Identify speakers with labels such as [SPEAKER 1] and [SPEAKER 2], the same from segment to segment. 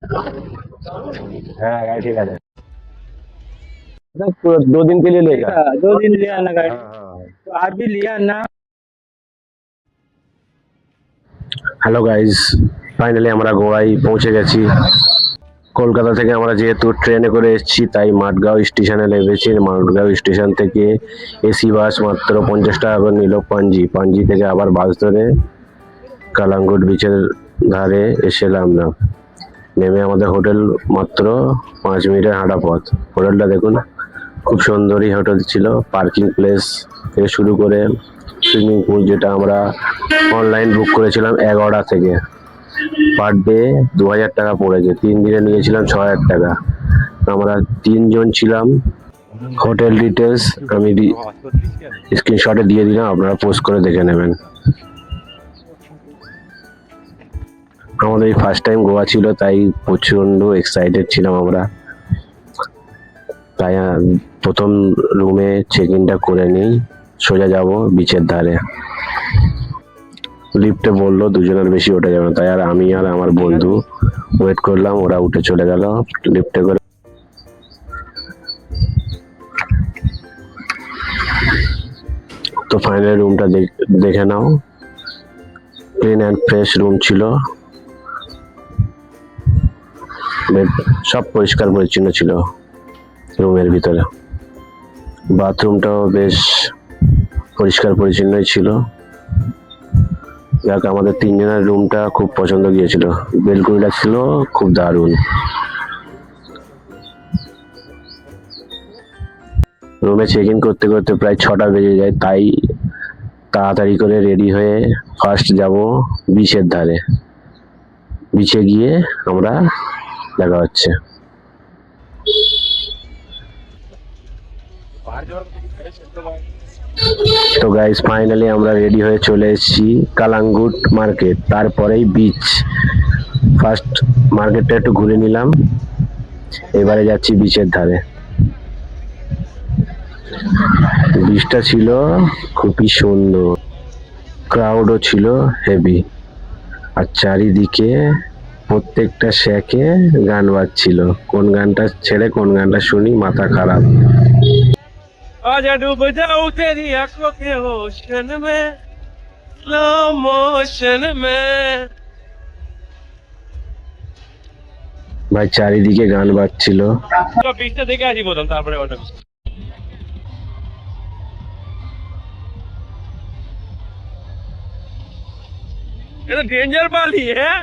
[SPEAKER 1] हाँ गाड़ी ठीक है। तो 2 दिन के लिए लेगा।
[SPEAKER 2] 2 दिन ले आना गाड़ी।
[SPEAKER 1] हाँ हाँ।
[SPEAKER 2] तो आप भी ले आना।
[SPEAKER 1] হ্যালো গাইস, ফাইনালি আমরা গোয়ায় পৌঁছে গেছি। কলকাতা থেকে আমরা যেহেতু ট্রেনে করে এসেছি তাই মাঠগাঁও স্টেশনে নেমেছি। মাঠগাঁও স্টেশন থেকে এসি বাস মাত্র 50 টাকা করে নিল পাঞ্জি। পাঞ্জি থেকে আবার বাস ধরে কালাঙ্গুট বিচের ধারে এসে নামলাম। নেমে আমাদের হোটেল মাত্র 5 মিনিটের হাঁটা পথ। হোটেলটা দেখুন, খুব সুন্দরই হোটেল ছিল। পার্কিং প্লেস থেকে শুরু করে সুইমিং পুল, যেটা আমরা অনলাইন বুক করেছিলাম 11টা থেকে, পার ডে 2000 টাকা পড়েছে। 3 দিনে নিয়েছিলাম 6000 টাকা। আমরা 3 জন ছিলাম। হোটেল ডিটেলস আমি স্ক্রিনশটে দিয়ে দিলাম, আপনারা পোস্ট করে দেখে নেবেন। আমাদের এই ফার্স্ট টাইম গোয়া ছিল, তাই প্রচন্ড এক্সাইটেড ছিলাম আমরা। তাই প্রথম রুমে চেক ইনটা করে নিই, সোজা যাব বিচের ধারে। লিফটে বললো 2জনের বেশি ওঠা যাবে না, তাই আর আমি আর আমার বন্ধু ওয়েট করলাম। ওরা উঠে চলে গেল লিফটে করে। তো ফাইনাল রুমটা দেখে নাও। ক্লিন অ্যান্ড ফ্রেশ রুম ছিল, সব পরিষ্কার পরিচ্ছন্ন ছিল রুমের ভিতরে। বাথরুমটাও বেশ পরিষ্কার পরিচ্ছন্নই ছিল। যাক, আমাদের 3জনের রুমটা খুব পছন্দ গিয়েছিল। বেলকুনিটা ছিল খুব দারুণ। রুমে চেক ইন করতে করতে প্রায় 6টা বেজে যায়, তাই তাড়াতাড়ি করে রেডি হয়ে ফার্স্ট যাব বিচের ধারে। বিচে গিয়ে আমরা দেখা হচ্ছে। তো গাইস, ফাইনালি আমরা রেডি হয়ে চলে এসেছি কালাঙ্গুট মার্কেট, তারপরেই বিচ। ফার্স্ট মার্কেটটা একটু ঘুরে নিলাম, এবারে যাচ্ছি বিচের ধারে। বিচটা ছিল খুবই সুন্দর, ক্রাউডও ছিল হেভি, আর চারিদিকে প্রত্যেকটা শ্যাকে গান বাজছিল। কোন গানটা ছেড়ে কোন গানটা শুনি মাথা খারাপ।
[SPEAKER 2] आजा डूब जाऊं तेरी आंखों के ओशन में, स्लो मोशन में।
[SPEAKER 1] ভাই চারিদিকে গান বাজছিল।
[SPEAKER 2] তো পিকটা দেখে আসি বলতাম, তারপরে ওটা এটা ডেঞ্জার বালি। হ্যাঁ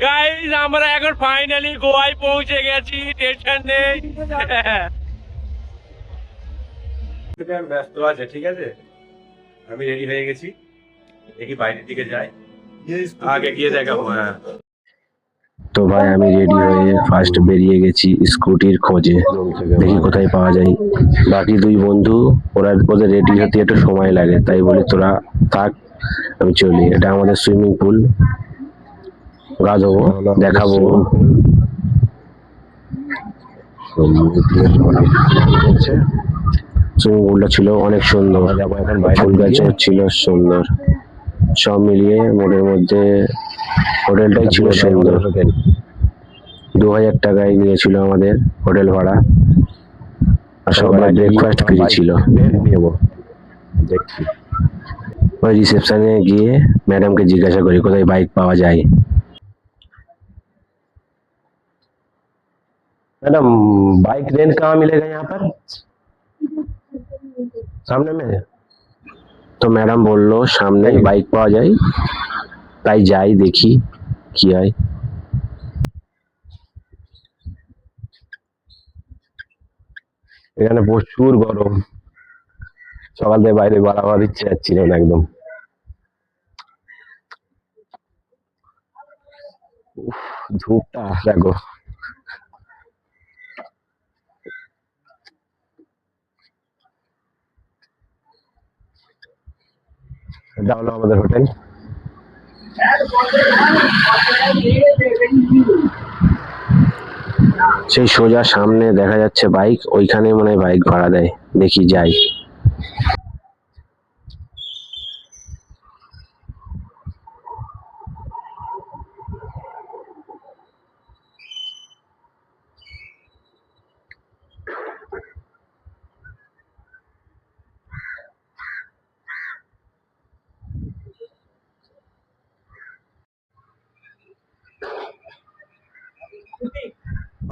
[SPEAKER 2] গাইস, আমরা এখন ফাইনালি গোয়ায় পৌঁছে গেছি, টেনশন নেই। ব্যস্ত আছে, ঠিক আছে, আমি রেডি হয়ে গেছি। দেখি বাইরের দিকে যাই, আগে গিয়ে দেখাবো। হ্যাঁ,
[SPEAKER 1] তো ভাই আমি রেডি হয়ে ফার্স্ট বেরিয়ে গেছি স্কুটির খোঁজে, দেখি কোথায় পাওয়া যায়। বাকি 2 বন্ধু ওদের রেডি হতে একটু সময় লাগে, তাই বলি তোরা থাক, আমি চলি। এটা আমাদের সুইমিং পুল, গা ধোবো, দেখাবো। সুইমিং পুলটা ছিল অনেক সুন্দর, ফুল গাছও ছিল সুন্দর। সব মিলিয়ে মোটের মধ্যে হোটেলটাই ছিল সুন্দর। 2000 টাকায় নিয়েছিল আমাদের হোটেল ভাড়া, আর সকালে ব্রেকফাস্ট ফ্রি ছিল। ওই রিসেপশনে গিয়ে ম্যাডামকে জিজ্ঞাসা করি কোথায় বাইক পাওয়া যায়। मैडम, बाइक रेंट कहाँ मिलेगा यहाँ पर? सामने में। তো ম্যাডাম বললো সামনে বাইক পাওয়া যায়, তাই যাই দেখি কি হয়। এখানে প্রচুর গরম, সকাল থেকে বাইরে বাড়াবার ইচ্ছে যাচ্ছিল না একদম। ধূপটা দেখো। এটা হলো আমাদের হোটেল। সেই সোজা সামনে দেখা যাচ্ছে বাইক, ওইখানে মনে হয় বাইক ভাড়া দেয়, দেখি যাই।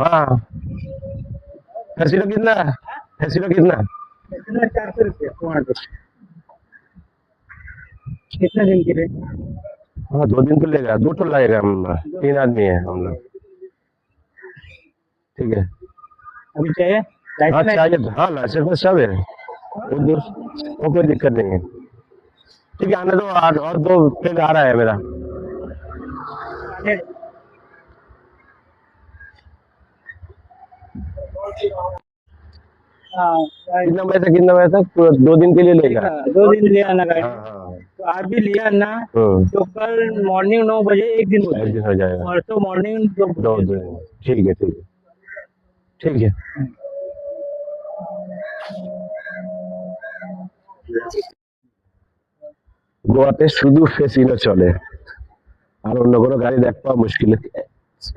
[SPEAKER 1] हाँ फैसिलो कितना फैसिलो कितना
[SPEAKER 3] इतना 400 रुपये वहाँ पे कितने दिन के लिए
[SPEAKER 1] हाँ 2 दिन तो लेगा 2 तो लगेगा हम 3 आदमी है हम लोग ठीक है
[SPEAKER 3] अभी चाहिए
[SPEAKER 1] हाँ
[SPEAKER 3] लाइसेंस
[SPEAKER 1] चाहिए तो हाँ लाइसेंस में सब है वो कोई दिक्कत नहीं है ठीक है आने दो और 2 ट्रेन आ रहा है मेरा
[SPEAKER 3] है? हाँ
[SPEAKER 1] कितना बजे तक पूरा 2 दिन के लिए लेगा
[SPEAKER 3] 2 दिन लिया ना गाड़ी
[SPEAKER 1] हाँ हाँ
[SPEAKER 3] तो आज भी लिया ना तो कल मॉर्निंग 9 बजे एक दिन
[SPEAKER 1] एक दिन हो जाएगा
[SPEAKER 3] परसों मॉर्निंग 2
[SPEAKER 1] दो दिन ठीक है ठीक है গোয়াতে শুধু ফেসিনো চলে আর অন্য কোনো গাড়ি দেখ পাওয়া মুশকিল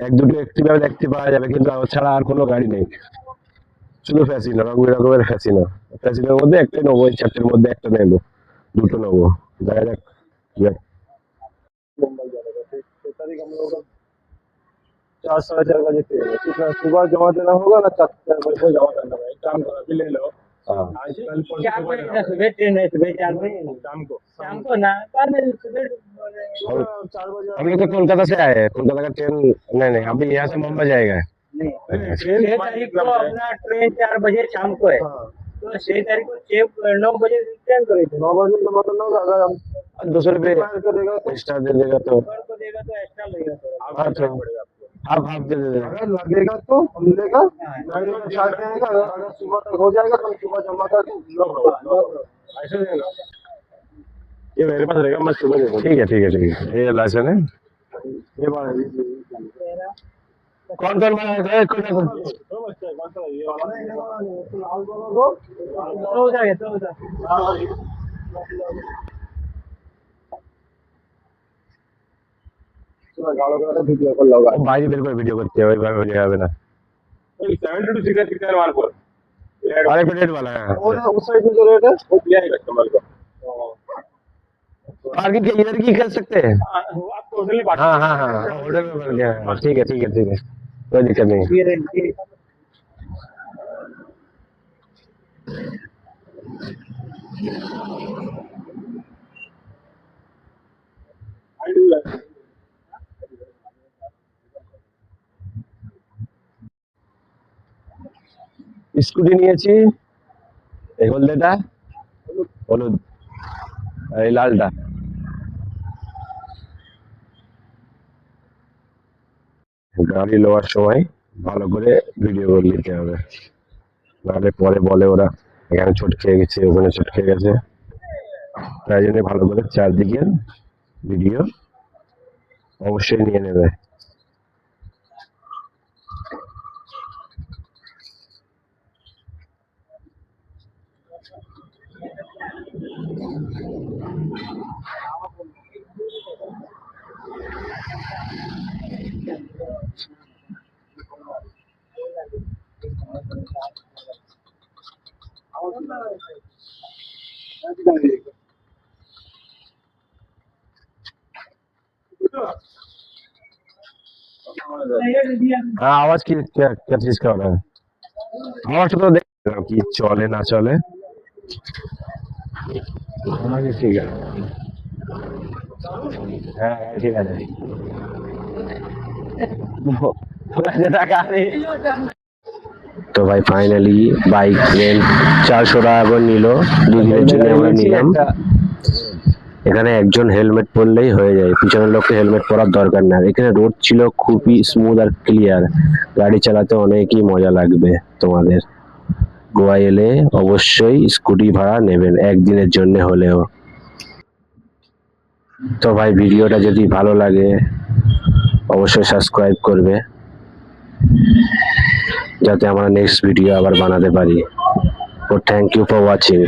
[SPEAKER 1] এক দুটো একটিভা দেখতে পাওয়া যাবে কিন্তু ছাড়া আর কোনো গাড়ি নেই শুধু ফ্যাসিনো রকম রকমের ফ্যাসিনোর মধ্যে একটা নেবো ওই 4টের মধ্যে একটা নেবো 2টো নেবো দেখা যাক কি হয়।
[SPEAKER 4] मुंबई जाने का फिर तारीख हम लोग 4 साढ़े 4 बजे ट्रेन है कितना सुबह जमा देना होगा ना 4 बजे जमा करना होगा एक काम करो अभी ले लो
[SPEAKER 1] हाँ
[SPEAKER 4] आज कल
[SPEAKER 3] 4 बजे का सुबह ट्रेन है सुबह 4 बजे
[SPEAKER 4] शाम को
[SPEAKER 3] शाम को ना 4 बजे सुबह
[SPEAKER 4] 4 बजे
[SPEAKER 1] हम लोग तो कोलकाता से आए हैं कोलकाता का ट्रेन नहीं अभी यहाँ से मुंबई जाएगा
[SPEAKER 3] नहीं
[SPEAKER 4] ट्रेन
[SPEAKER 3] 6 तारीख को अपना ट्रेन 4 बजे शाम को है
[SPEAKER 4] हाँ
[SPEAKER 3] तो 6 तारीख को 9 बजे रिटर्न करेंगे
[SPEAKER 4] 9 बजे तो मतलब ना अगर हम
[SPEAKER 1] 200 रुपये
[SPEAKER 4] करेगा तो
[SPEAKER 1] एक्स्ट्रा दे देगा तो
[SPEAKER 3] घर को देगा तो एक्स्ट्रा लगेगा थोड़ा।
[SPEAKER 1] हाँ तो आप दे देगा
[SPEAKER 4] अगर लगेगा तो हम लेगा नहीं तो शायद आएगा अगर सुबह तक हो जाएगा तो हम सुबह जमा करके ऐसे देगा ये मेरे पास रहेगा मैं सुबह दे दूंगा
[SPEAKER 1] ठीक है ये लाइसेंस है
[SPEAKER 4] ये बात है
[SPEAKER 1] कौन बना है कौन
[SPEAKER 4] ये वाला तो लाल दोनों दो
[SPEAKER 3] तो हो जाएगा तो हो जाएगा
[SPEAKER 4] गाड़ो का वीडियो कॉल लगा
[SPEAKER 1] भाई बिल्कुल वीडियो करते हैं भाई हो जाएगा ना
[SPEAKER 4] 72 सिगरेट कितने वाला पर
[SPEAKER 1] अरे रेट वाला है
[SPEAKER 4] और उस साइड में जो रेट है वो दिया है कस्टमर को
[SPEAKER 1] पार्किंग के इधर की कर सकते हैं
[SPEAKER 4] आपको होटल में
[SPEAKER 1] हाँ होटल में बन गया है। ठीक है कोई दिक्कत नहीं
[SPEAKER 3] ये रेट ये
[SPEAKER 1] স্কুটি নিয়েছি এই হলদেটা হলুদ আর এই লালটা গাড়ি লোয়ার সময় ভালো করে ভিডিও করে নিতে হবে নাহলে পরে বলে ওরা এখানে চোট খেয়ে গেছে ওখানে চোট খেয়ে গেছে তাই জন্য ভালো করে চারদিকে ভিডিও অবশ্যই নিয়ে নেবে हाँ आवाज की क्या चीज का हो रहा है आवाज तो देख रहा हूँ कि चले ना चले हाँ ठीक है हाँ ठीक है তো ভাই ফাইনালি বাইক রেন্ট 400 টাকা করে নিল 2 দিনের জন্য আমরা নিলাম এখানে একজন হেলমেট পরলেই হয়ে যায় পিছনের লোককে হেলমেট পরার দরকার না এখানে রোড ছিল খুবই স্মুথ আর ক্লিয়ার গাড়ি চালাতে অনেকই মজা লাগবে তোমাদের গোয়া এলে অবশ্যই স্কুটি ভাড়া নেবেন একদিনের জন্য হলেও তো ভাই ভিডিওটা যদি ভালো লাগে অবশ্যই সাবস্ক্রাইব করবে যাতে আমরা নেক্সট ভিডিও আবার বানাতে পারি তো থ্যাংক ইউ ফর ওয়াচিং